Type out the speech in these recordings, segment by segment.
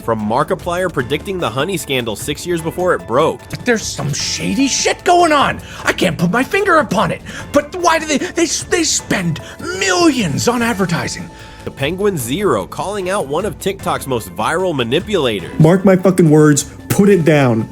From Markiplier predicting the honey scandal 6 years before it broke. There's some shady shit going on. I can't put my finger upon it. But why do they spend millions on advertising? The Penguin Zero calling out one of TikTok's most viral manipulators. Mark my fucking words, put it down.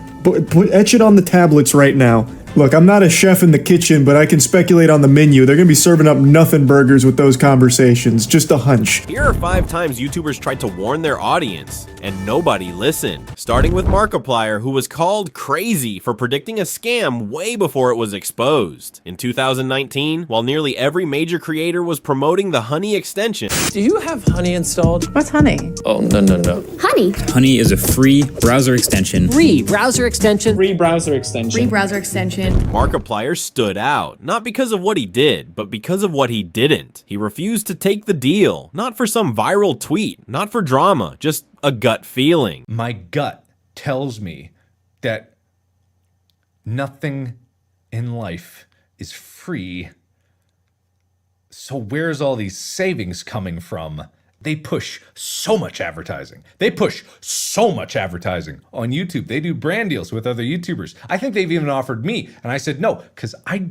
Etch it on the tablets right now. Look, I'm not a chef in the kitchen, but I can speculate on the menu. They're gonna be serving up nothing burgers with those conversations. Just a hunch. Here are 5 times YouTubers tried to warn their audience, and nobody listened. Starting with Markiplier, who was called crazy for predicting a scam way before it was exposed. In 2019, while nearly every major creator was promoting the honey extension. Do you have honey installed? What's honey? Oh, no. Honey. Honey is a free browser extension. Free browser extension. Free browser extension. Free browser extension. Markiplier stood out, not because of what he did, but because of what he didn't. He refused to take the deal, not for some viral tweet, not for drama, just a gut feeling. My gut tells me that nothing in life is free. So where's all these savings coming from? They push so much advertising. They push so much advertising on YouTube. They do brand deals with other YouTubers. I think they've even offered me, and I said no, because I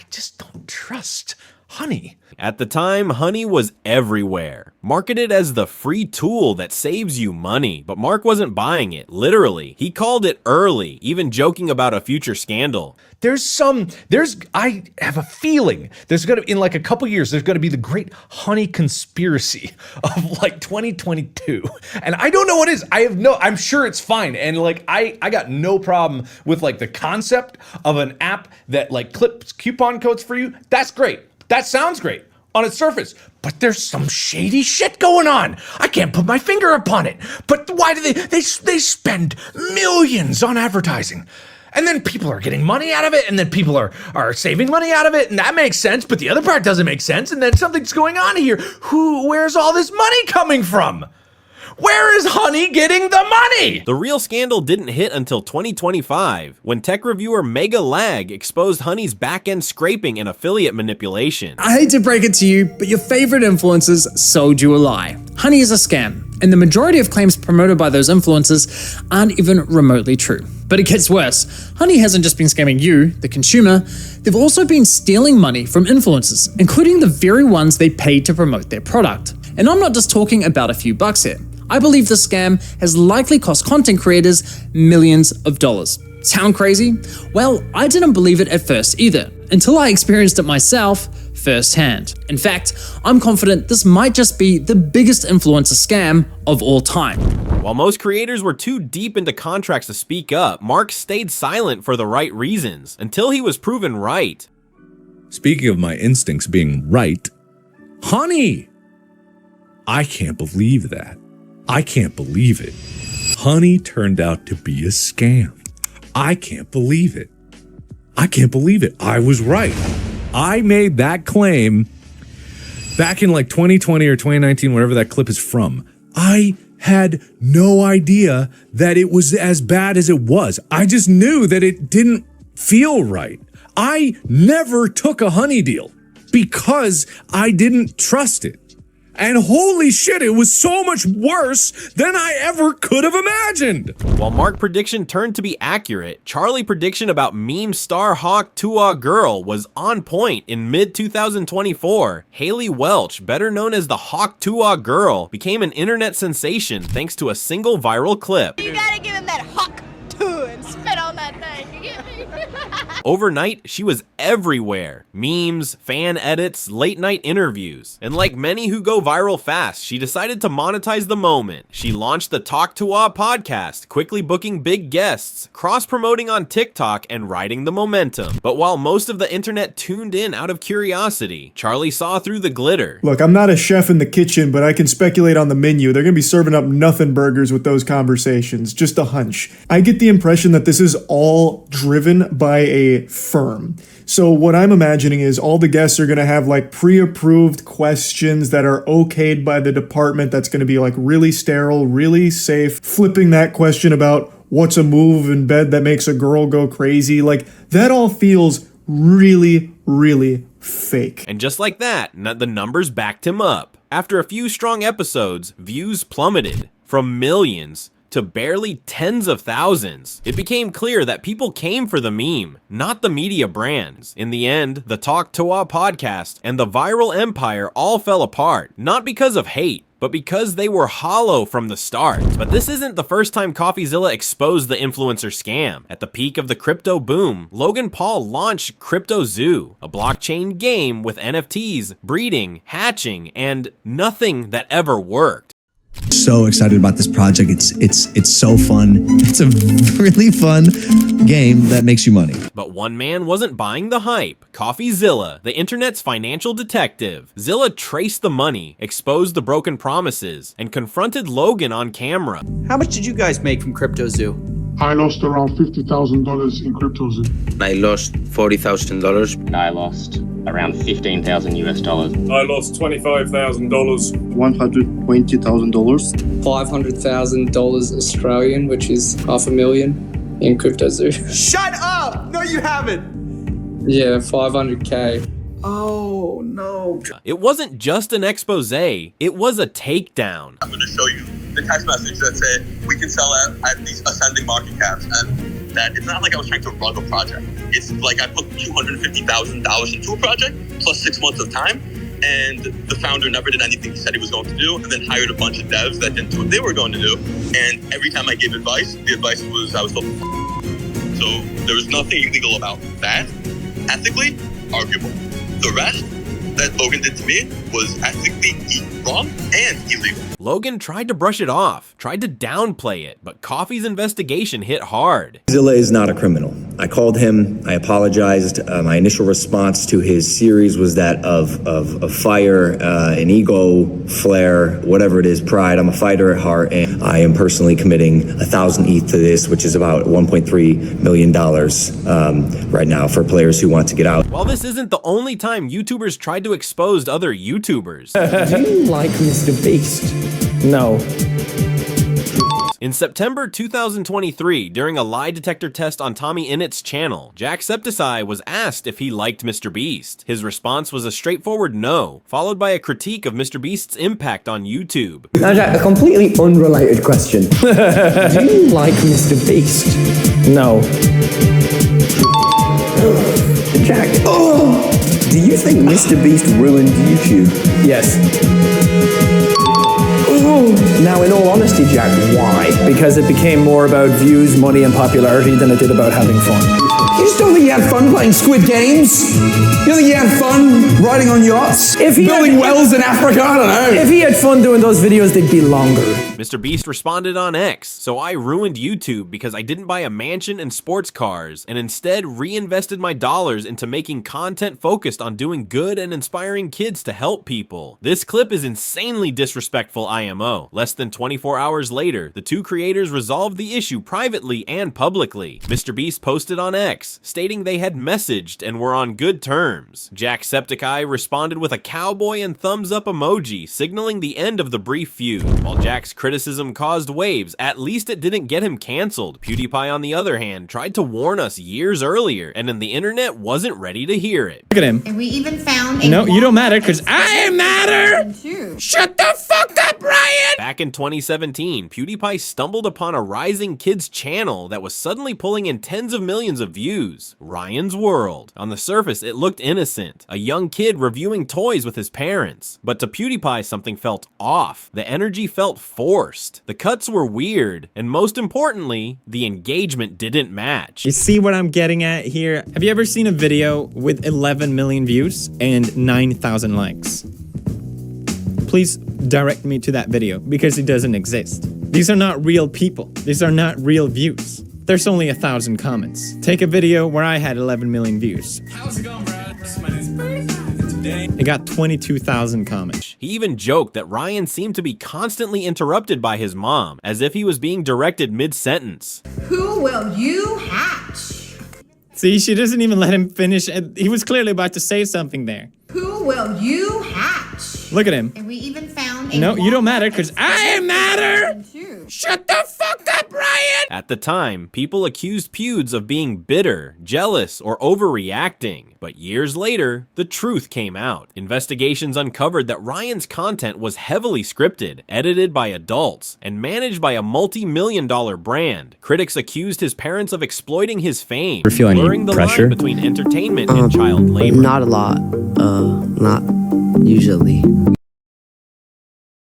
just don't trust honey. At the time, honey was everywhere, marketed as the free tool that saves you money, but Mark wasn't buying it, literally. He called it early, even joking about a future scandal. I have a feeling there's gonna, in like a couple years, there's gonna be the great honey conspiracy of like 2022. And I don't know what it is. I'm sure it's fine. And like, I got no problem with like the concept of an app that like clips coupon codes for you. That's great. That sounds great on its surface, but there's some shady shit going on. I can't put my finger upon it. But why do they spend millions on advertising? And then people are getting money out of it, and then people are saving money out of it, and that makes sense, but the other part doesn't make sense, and then something's going on here. Where's all this money coming from? Where is honey getting the money? The real scandal didn't hit until 2025, when tech reviewer Mega Lag exposed honey's back-end scraping and affiliate manipulation. I hate to break it to you, but your favorite influencers sold you a lie. Honey is a scam, and the majority of claims promoted by those influencers aren't even remotely true. But it gets worse. Honey hasn't just been scamming you, the consumer, they've also been stealing money from influencers, including the very ones they paid to promote their product. And I'm not just talking about a few bucks here. I believe the scam has likely cost content creators millions of dollars. Sound crazy? Well, I didn't believe it at first either, until I experienced it myself firsthand. In fact, I'm confident this might just be the biggest influencer scam of all time. While most creators were too deep into contracts to speak up, Mark stayed silent for the right reasons, until he was proven right. Speaking of my instincts being right, honey! I can't believe that. I can't believe it. Honey turned out to be a scam. I can't believe it. I can't believe it. I was right. I made that claim back in like 2020 or 2019, whatever that clip is from. I had no idea that it was as bad as it was. I just knew that it didn't feel right. I never took a honey deal because I didn't trust it. And holy shit, it was so much worse than I ever could have imagined. While Mark's prediction turned to be accurate, Charlie's prediction about meme star Hawk Tuah girl was on point. In mid-2024, Hailey Welch, better known as the Hawk Tuah girl, became an internet sensation thanks to a single viral clip. You gotta give him that Hawk Tuah and spit on that thing, you get me? Overnight, she was everywhere. Memes, fan edits, late night interviews. And like many who go viral fast, she decided to monetize the moment. She launched the Hawk Tuah podcast, quickly booking big guests, cross-promoting on TikTok, and riding the momentum. But while most of the internet tuned in out of curiosity, Charlie saw through the glitter. Look, I'm not a chef in the kitchen, but I can speculate on the menu. They're gonna be serving up nothing burgers with those conversations. Just a hunch. I get the impression that this is all driven by a firm. So what I'm imagining is all the guests are going to have like pre-approved questions that are okayed by the department that's going to be like really sterile, really safe, flipping that question about what's a move in bed that makes a girl go crazy. Like that all feels really, really fake. And just like that, the numbers backed him up. After a few strong episodes, views plummeted from millions to barely tens of thousands. It became clear that people came for the meme, not the media brands. In the end, the Hawk Tuah podcast and the viral empire all fell apart, not because of hate, but because they were hollow from the start. But this isn't the first time Coffeezilla exposed the influencer scam. At the peak of the crypto boom, Logan Paul launched CryptoZoo, a blockchain game with NFTs, breeding, hatching, and nothing that ever worked. So excited about this project. It's so fun. It's a really fun game that makes you money. But one man wasn't buying the hype. Coffeezilla, the internet's financial detective. Zilla traced the money, exposed the broken promises, and confronted Logan on camera. How much did you guys make from CryptoZoo? I lost around $50,000 in CryptoZoo. I lost $40,000. I lost around $15,000 US. I lost $25,000. $120,000. $500,000 Australian, which is $500,000 in CryptoZoo. Shut up! No, you haven't. Yeah, 500K. Oh no. It wasn't just an expose, it was a takedown. I'm going to show you the text message that said we can sell at these ascending market caps, and that it's not like I was trying to rug a project. It's like I put $250,000 into a project plus 6 months of time, and the founder never did anything he said he was going to do, and then hired a bunch of devs that didn't do what they were going to do. And every time I gave advice, the advice was I was told. So there was nothing illegal about that. Ethically, arguable. The rest that Logan did to me was ethically wrong and illegal. Logan tried to brush it off, tried to downplay it, but Coffee's investigation hit hard. Zilla is not a criminal. I called him, I apologized. My initial response to his series was that of fire, an ego flare, whatever it is, pride. I'm a fighter at heart, and I am personally committing 1,000 ETH to this, which is about $1.3 million right now for players who want to get out. While this isn't the only time YouTubers tried to expose other YouTubers. Do you like MrBeast? No. In September 2023, during a lie detector test on Tommy Innett's channel, Jacksepticeye was asked if he liked MrBeast. His response was a straightforward no, followed by a critique of MrBeast's impact on YouTube. Now, Jack, a completely unrelated question. Do you like MrBeast? No. Jack, do you think MrBeast ruined YouTube? Yes. Now, in all honesty, Jack, why? Because it became more about views, money, and popularity than it did about having fun. You just don't think you had fun playing Squid Games? You don't think you had fun riding on yachts? Building wells in Africa? I don't know. If he had fun doing those videos, they'd be longer. MrBeast responded on X, so I ruined YouTube because I didn't buy a mansion and sports cars, and instead reinvested my dollars into making content focused on doing good and inspiring kids to help people. This clip is insanely disrespectful IMO. Less than 24 hours later, the two creators resolved the issue privately and publicly. MrBeast posted on X, stating they had messaged and were on good terms. Jacksepticeye responded with a cowboy and thumbs up emoji, signaling the end of the brief feud. While Jack's criticism caused waves, at least it didn't get him canceled. PewDiePie, on the other hand, tried to warn us years earlier, and then the internet wasn't ready to hear it. Look at him. And we even found No, you don't matter, because I matter! Shut the fuck up, Ryan! Back in 2017, PewDiePie stumbled upon a rising kids channel that was suddenly pulling in tens of millions of views. Ryan's World. On the surface, it looked innocent. A young kid reviewing toys with his parents. But to PewDiePie, something felt off. The energy felt forced. The cuts were weird. And most importantly, the engagement didn't match. You see what I'm getting at here? Have you ever seen a video with 11 million views and 9,000 likes? Please direct me to that video because it doesn't exist. These are not real people. These are not real views. There's only 1,000 comments. Take a video where I had 11 million views. How's it going, Brad? My name's Brad. Today, it got 22,000 comments. He even joked that Ryan seemed to be constantly interrupted by his mom, as if he was being directed mid-sentence. Who will you hatch? See, she doesn't even let him finish. He was clearly about to say something there. Who will you hatch? Look at him. And we even found No, you don't matter because I matter! Shut the fuck up, Ryan! At the time, people accused Pewds of being bitter, jealous, or overreacting. But years later, the truth came out. Investigations uncovered that Ryan's content was heavily scripted, edited by adults, and managed by a multi-million-dollar brand. Critics accused his parents of exploiting his fame, Ever feel any blurring the pressure? line between entertainment and child labor. Not a lot. Not usually.